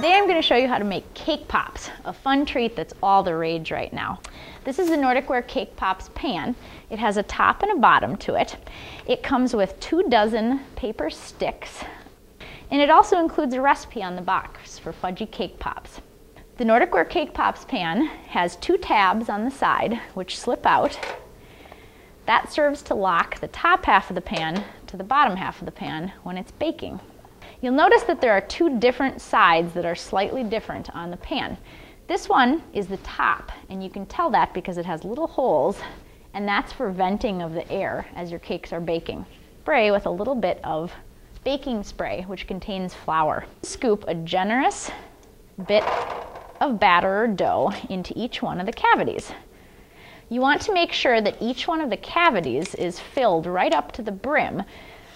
Today I'm going to show you how to make cake pops, a fun treat that's all the rage right now. This is the Nordic Ware Cake Pops pan. It has a top and a bottom to it. It comes with 2 dozen paper sticks, and it also includes a recipe on the box for fudgy cake pops. The Nordic Ware Cake Pops pan has 2 tabs on the side which slip out. That serves to lock the top half of the pan to the bottom half of the pan when it's baking. You'll notice that there are 2 different sides that are slightly different on the pan. This one is the top, and you can tell that because it has little holes, and that's for venting of the air as your cakes are baking. Spray with a little bit of baking spray, which contains flour. Scoop a generous bit of batter or dough into each one of the cavities. You want to make sure that each one of the cavities is filled right up to the brim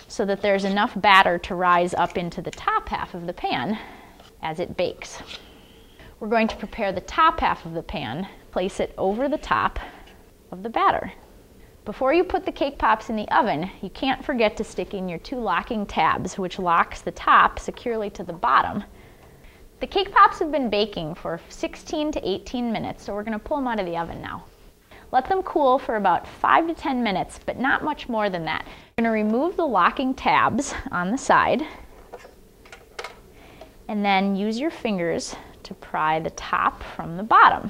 so that there's enough batter to rise up into the top half of the pan as it bakes. We're going to prepare the top half of the pan, place it over the top of the batter. Before you put the cake pops in the oven, you can't forget to stick in your 2 locking tabs, which locks the top securely to the bottom. The cake pops have been baking for 16 to 18 minutes, so we're going to pull them out of the oven now. Let them cool for about 5 to 10 minutes, but not much more than that. You're going to remove the locking tabs on the side, and then use your fingers to pry the top from the bottom.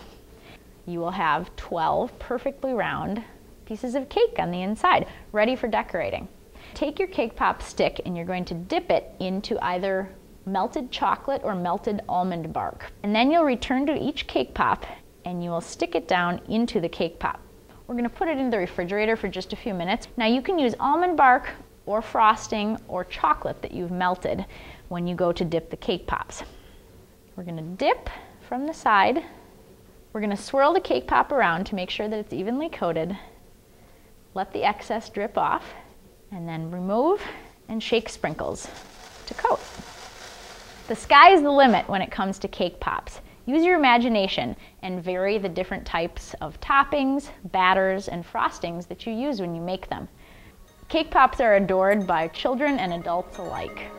You will have 12 perfectly round pieces of cake on the inside, ready for decorating. Take your cake pop stick and you're going to dip it into either melted chocolate or melted almond bark. And then you'll return to each cake pop and you will stick it down into the cake pop. We're going to put it in the refrigerator for just a few minutes. Now you can use almond bark or frosting or chocolate that you've melted when you go to dip the cake pops. We're going to dip from the side. We're going to swirl the cake pop around to make sure that it's evenly coated. Let the excess drip off, and then remove and shake sprinkles to coat. The sky is the limit when it comes to cake pops. Use your imagination and vary the different types of toppings, batters, and frostings that you use when you make them. Cake pops are adored by children and adults alike.